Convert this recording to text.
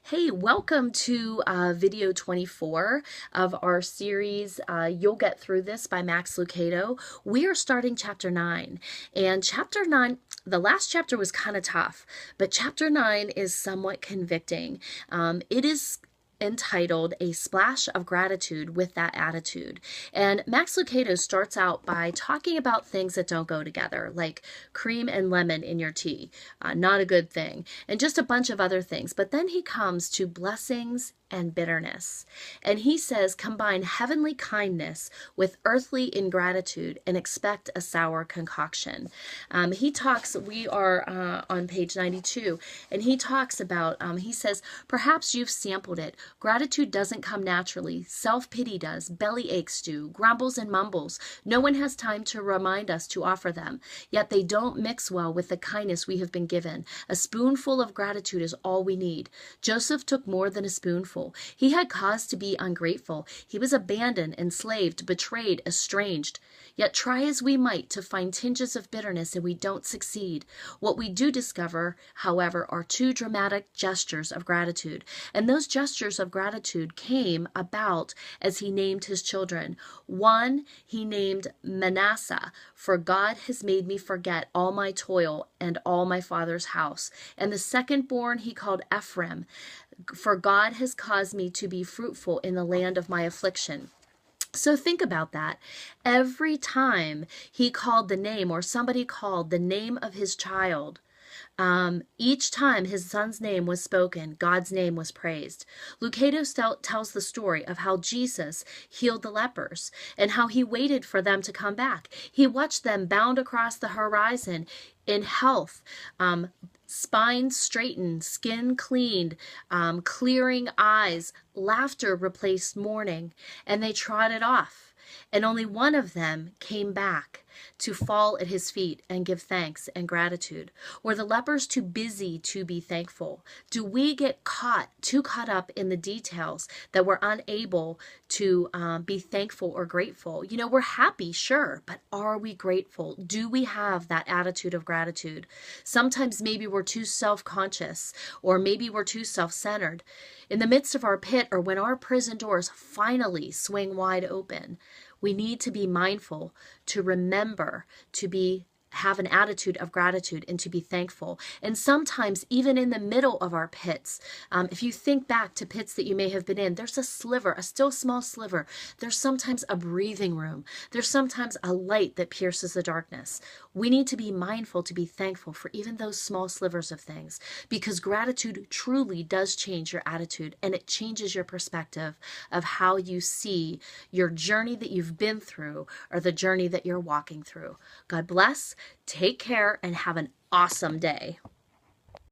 Hey, welcome to video 24 of our series, You'll Get Through This by Max Lucado. We are starting chapter 9. And chapter 9, the last chapter was kind of tough, but chapter 9 is somewhat convicting. It is entitled A Splash of Gratitude with That Attitude. And Max Lucado starts out by talking about things that don't go together, like cream and lemon in your tea, not a good thing, and just a bunch of other things. But then he comes to blessings and bitterness. And he says, combine heavenly kindness with earthly ingratitude and expect a sour concoction. We are on page 92, and he talks about, he says, perhaps you've sampled it. Gratitude doesn't come naturally. Self-pity does. Belly aches do. Grumbles and mumbles. No one has time to remind us to offer them. Yet they don't mix well with the kindness we have been given. A spoonful of gratitude is all we need. Joseph took more than a spoonful. He had cause to be ungrateful. He was abandoned, enslaved, betrayed, estranged. Yet try as we might to find tinges of bitterness, and we don't succeed. What we do discover, however, are two dramatic gestures of gratitude. And those gestures of gratitude came about as he named his children. One he named Manasseh, for God has made me forget all my toil and all my father's house. And the second born he called Ephraim, for God has caused me to be fruitful in the land of my affliction. So think about that. Every time he called the name, or somebody called the name of his child, each time his son's name was spoken, God's name was praised. Lucado tells the story of how Jesus healed the lepers and how he waited for them to come back. He watched them bound across the horizon in health, spine straightened, skin cleaned, clearing eyes, laughter replaced mourning, and they trotted off. And only one of them came back to fall at his feet and give thanks and gratitude. Were the lepers too busy to be thankful? Do we get too caught up in the details that we're unable to be thankful or grateful? You know, we're happy, sure, but are we grateful? Do we have that attitude of gratitude? Sometimes maybe we're too self-conscious, or maybe we're too self-centered. In the midst of our pit, or when our prison doors finally swing wide open, we need to be mindful, to remember, have an attitude of gratitude and to be thankful. And sometimes even in the middle of our pits, if you think back to pits that you may have been in, there's a sliver, a still small sliver. There's sometimes a breathing room. There's sometimes a light that pierces the darkness. We need to be mindful to be thankful for even those small slivers of things, because gratitude truly does change your attitude, and it changes your perspective of how you see your journey that you've been through, or the journey that you're walking through. God bless. Take care and have an awesome day.